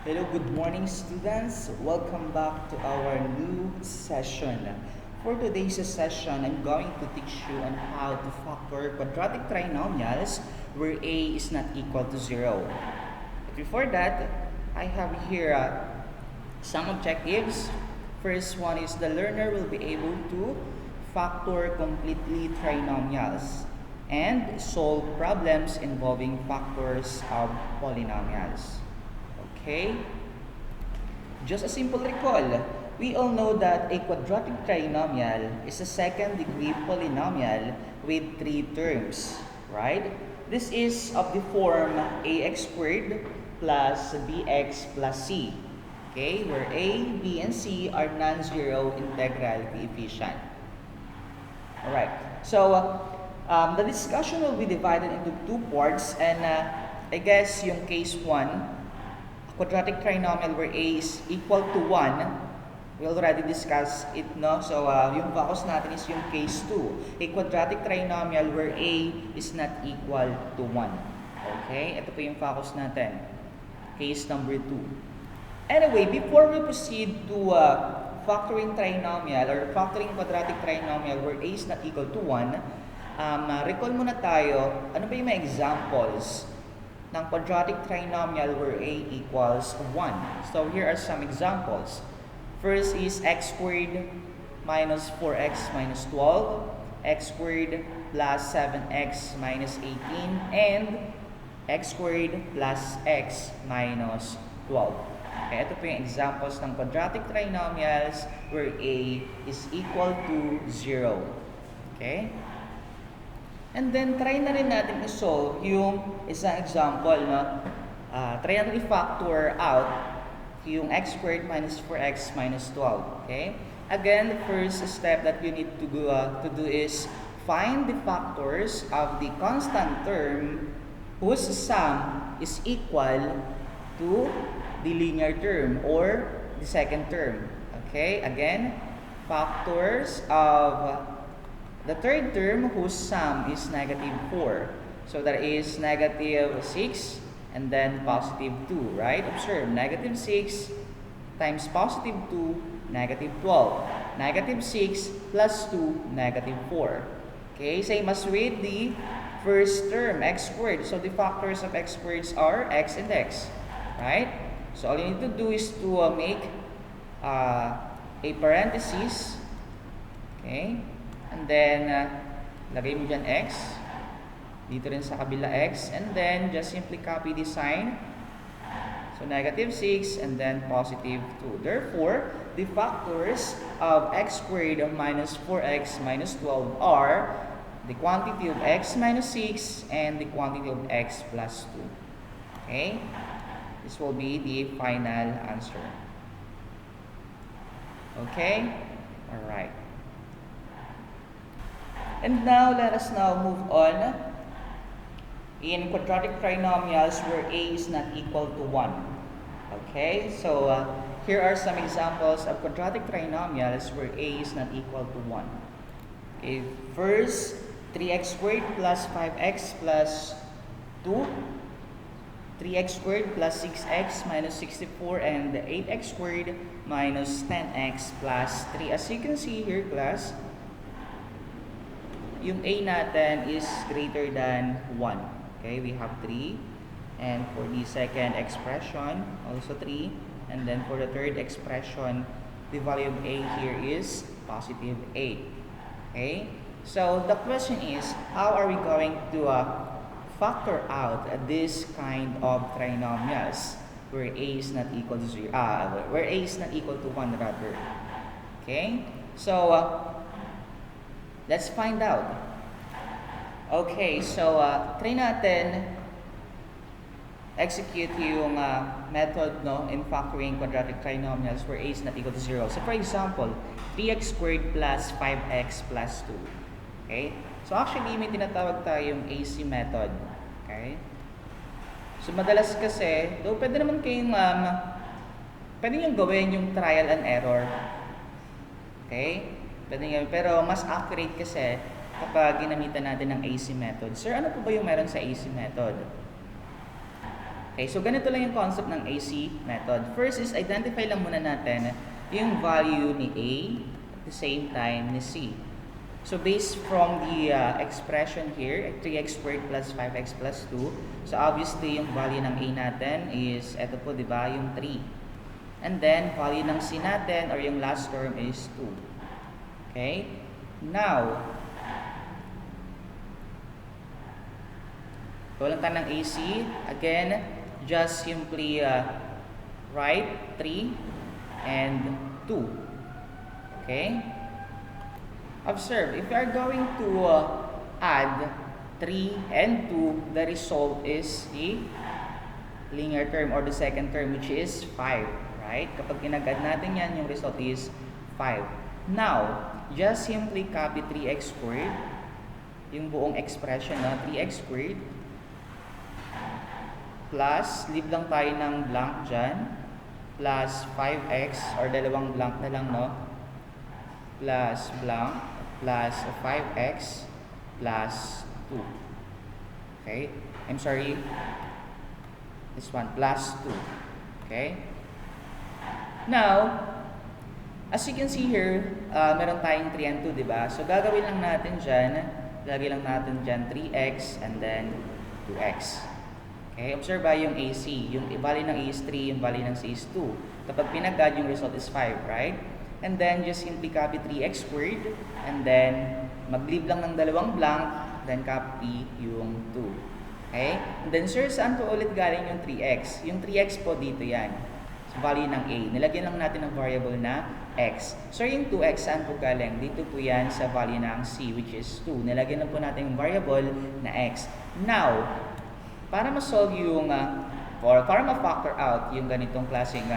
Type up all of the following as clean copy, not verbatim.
Hello, good morning students. Welcome back to our new session. For today's session, I'm going to teach you on how to factor quadratic trinomials where a is not equal to 0. But before that, I have here some objectives. First one is the learner will be able to factor completely trinomials and solve problems involving factors of polynomials. Okay? Just a simple recall. We all know that a quadratic trinomial is a second-degree polynomial with 3 terms, right? This is of the form ax squared plus bx plus c, okay? Where a, b, and c are non-zero integral coefficient. Alright, so the discussion will be divided into 2 parts, and I guess yung case 1, quadratic trinomial where a is equal to 1, we already discussed it, no? So, yung focus natin is yung case 2, a quadratic trinomial where a is not equal to 1. Okay? Ito po yung focus natin. Case number 2. Anyway, before we proceed to factoring trinomial or factoring quadratic trinomial where a is not equal to 1, recall muna tayo, ano ba yung mga examples ng quadratic trinomial where a equals 1. So here are some examples. First is x squared minus 4x minus 12, x squared plus 7x minus 18, and x squared plus x minus 12. Okay, ito po yung examples ng quadratic trinomials where a is equal to 0. Okay? And then, try na rin natin i-solve yung isang example, no? Try natin i-factor out yung x squared minus 4x minus 12, okay? Again, the first step that you need to do is find the factors of the constant term whose sum is equal to the linear term or the second term, okay? Again, factors of the third term whose sum is negative 4. So that is negative 6 and then positive 2, right? Observe, negative 6 times positive 2, negative 12. Negative 6 plus 2, negative 4. Okay, same as with the first term, x squared. So the factors of x squared are x and x, right? So all you need to do is to make a parenthesis, okay? And then, lagay mo dyan x. Dito rin sa kabila x. And then, just simply copy the sign. So, negative 6 and then positive 2. Therefore, the factors of x squared minus 4x minus 12 are the quantity of x minus 6 and the quantity of x plus 2. Okay? This will be the final answer. Okay? Alright. And now, let us now move on in quadratic trinomials where a is not equal to 1. Okay, so here are some examples of quadratic trinomials where a is not equal to 1. Okay, first, 3x squared plus 5x plus 2, 3x squared plus 6x minus 64, and 8x squared minus 10x plus 3. As you can see here, class, yung a natin is greater than 1. Okay, we have 3. And for the second expression, also 3. And then for the third expression, the value of a here is positive 8. Okay, so the question is, how are we going to factor out this kind of trinomials where a is not equal to 0, where a is not equal to 1 rather. Okay, so let's find out. Okay, so try natin execute yung method, no, in factoring quadratic trinomials where a is not equal to 0. So for example, 3x squared plus 5x plus 2. Okay? So actually, may tinatawag tayong AC method. Okay? So madalas kasi, though pwede naman kayong pwede nyo gawin yung trial and error. Okay? Pwede nyo, pero mas accurate kasi kapag ginamitan natin ng AC method. Sir, ano po ba yung meron sa AC method? Okay, so ganito lang yung concept ng AC method. First is identify lang muna natin yung value ni A at the same time ni C. So based from the expression here, 3x squared plus 5x plus 2, so obviously yung value ng A natin is, eto po diba, yung 3. And then, value ng C natin, or yung last term is 2. Okay? Now, walang tayo ng AC. Again, just simply write 3 and 2. Okay? Observe, if you are going to add 3 and 2, the result is the linear term or the second term, which is 5. Right? Kapag kinagad natin yan, yung result is 5. Now, just simply copy 3x squared, yung buong expression na 3x squared, plus, leave lang tayo ng blank dyan, plus 5x, or dalawang blank na lang, no? Plus blank, plus 5x, plus 2. Okay? I'm sorry. This one, plus 2. Okay? Now, as you can see here, meron tayong 3 and 2, diba? So, gagawin lang natin dyan, lagay lang natin dyan 3x and then 2x. Okay, observe ba yung AC, yung value ng A is 3, yung value ng C is 2. Kapag pinagad, yung result is 5, right? And then, just simply copy 3x squared, and then, mag-leave lang ng dalawang blank, then copy yung 2. Okay? And then, sir, saan po ulit galing yung 3x? Yung 3x po dito yan. So, value ng A. Nilagyan lang natin ng variable na x. So, yung 2x, saan po galing? Dito po yan sa value ng C, which is 2. Nilagyan lang po natin yung variable na x. Now, para ma-solve yung, or para ma-factor out yung ganitong klaseng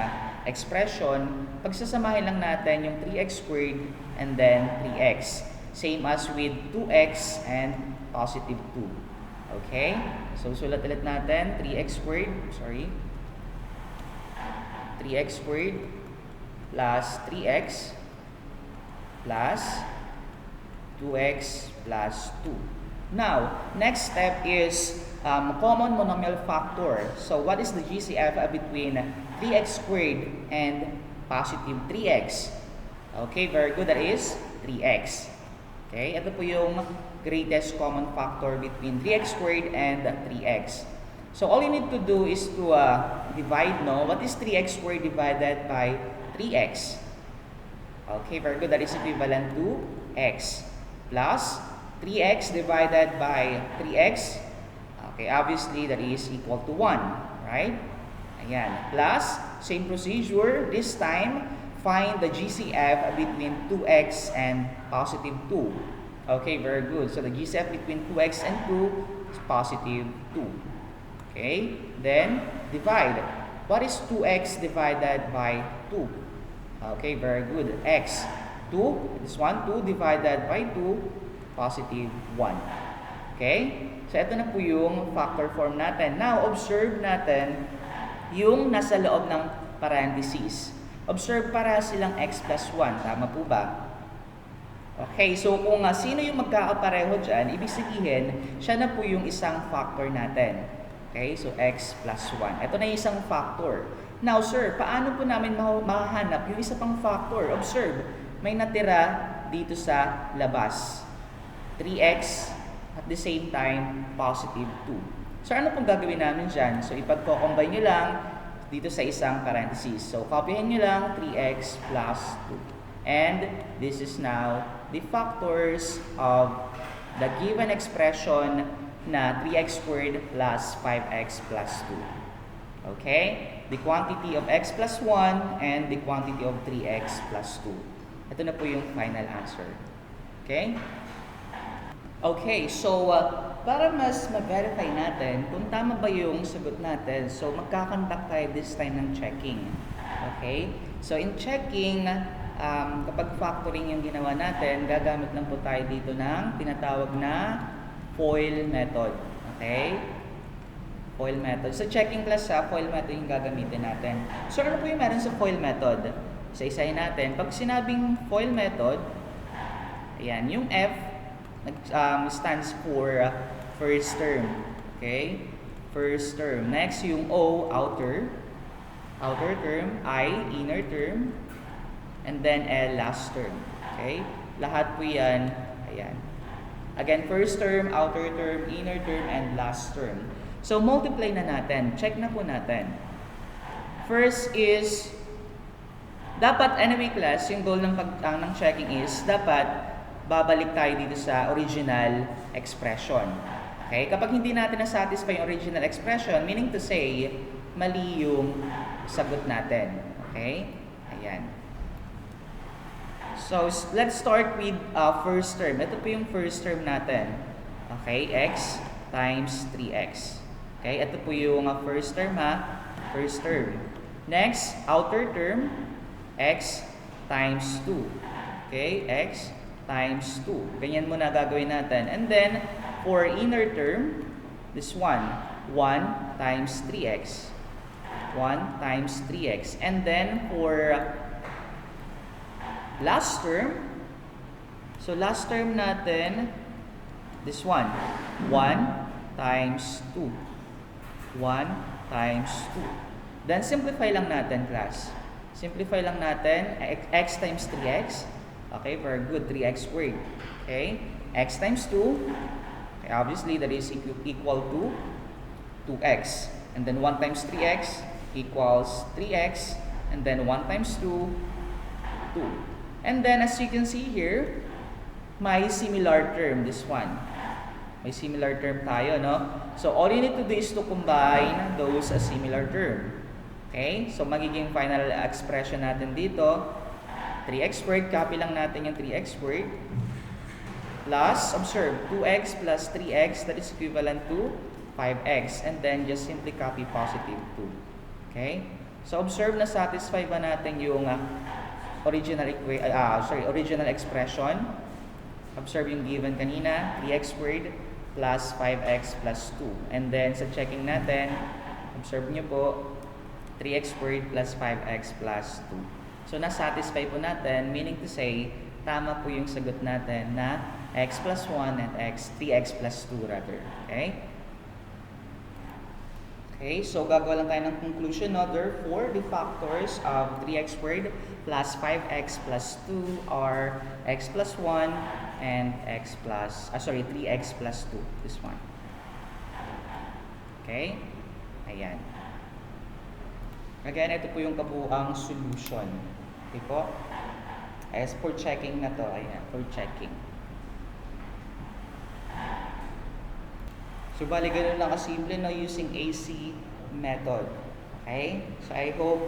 expression, pagsasamahin lang natin yung 3x squared and then 3x. Same as with 2x and positive 2. Okay? So, sulat ulit natin, 3x squared, 3x squared plus 3x plus 2x plus 2. Now, next step is common monomial factor. So, what is the GCF between 3x squared and positive 3x? Okay, very good. That is 3x. Okay, ito po yung greatest common factor between 3x squared and 3x. So, all you need to do is to divide, no? What is 3x squared divided by 3x? Okay, very good. That is equivalent to x plus 3x divided by 3x. Okay, obviously that is equal to 1, right? Ayan. Plus, same procedure. This time, find the GCF between 2x and positive 2. Okay, very good. So, the GCF between 2x and 2 is positive 2. Okay, then divide. What is 2x divided by 2? Okay, very good. X. 2, this one, 2 divided by 2, positive 1. Okay? So, ito na po yung factor form natin. Now, observe natin yung nasa loob ng parentheses. Observe para silang x plus 1. Tama po ba? Okay, so kung sino yung magkakapareho dyan, ibig sabihin, siya na po yung isang factor natin. Okay, so x plus 1. Ito na yung isang factor. Now, sir, paano po namin mahahanap yung isa pang factor? Observe, may natira dito sa labas. 3x at the same time, positive 2. So, ano pong gagawin namin dyan? So, ipag-combine nyo lang dito sa isang parenthesis. So, copyhin nyo lang 3x plus 2. And this is now the factors of the given expression na 3x squared plus 5x plus 2. Okay? The quantity of x plus 1 and the quantity of 3x plus 2. Ito na po yung final answer. Okay? Okay, so para mas ma-verify natin kung tama ba yung sagot natin, so magkakandak tayo this time ng checking. Okay? So in checking, kapag factoring yung ginawa natin, gagamit lang po tayo dito ng tinatawag na FOIL method. Okay? FOIL method. Sa checking plus FOIL method yung gagamitin natin. So ano po yung meron sa FOIL method? Sa isahin natin, pag sinabing FOIL method, ayan, yung F stands for first term. Okay? first term. Next, yung O, outer term, I, inner term, and then L, last term. Okay? Lahat po yan, ayan. Again, first term, outer term, inner term, and last term. So, multiply na natin. Check na po natin. First is, dapat, anyway class, yung goal ng checking is, dapat babalik tayo dito sa original expression. Okay? Kapag hindi natin na-satisfy yung original expression, meaning to say, mali yung sagot natin. Okay? Ayan. So, let's start with first term. Ito po yung first term natin. Okay? X times 3x. Okay? Ito po yung first term ha. First term. Next, outer term. X times 2. Okay? X times 2. Ganyan muna gagawin natin. And then, for inner term, this one. 1 times 3x. 1 times 3x. And then, for last term, so last term natin, this one. 1 times 2. 1 times 2. Then, simplify lang natin, class. Simplify lang natin. X times 3x. Okay, very good. 3x squared. Okay. X times 2. Okay, obviously, that is equal to 2x. And then 1 times 3x equals 3x. And then 1 times 2, 2. And then, as you can see here, may similar term, this one. May similar term tayo, no? So, all you need to do is to combine those as similar term. Okay? So, magiging final expression natin dito, 3x squared, copy lang natin yung 3x squared, plus, observe, 2x plus 3x, that is equivalent to 5x. And then, just simply copy positive 2. Okay? So, observe na satisfy ba natin yung original expression. Observe yung given kanina, 3x squared plus 5x plus 2. And then, sa checking natin, observe nyo po, 3x squared plus 5x plus 2. So, na-satisfy po natin, meaning to say, tama po yung sagot natin na x plus 1 and 3x plus 2 rather. Okay? Okay, so gagawa lang tayo ng conclusion. No? Therefore, the factors of 3x squared plus 5x plus 2 are x plus 1 and 3x plus 2. This one. Okay? Ayan. Again, ito po yung kabuuang solution. Okay po? As for checking na to, ayan, for checking. So, bali ganun lang kasimple, no, using AC method. Okay? So, I hope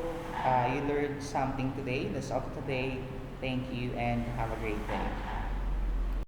you learned something today. That's all for today. Thank you and have a great day.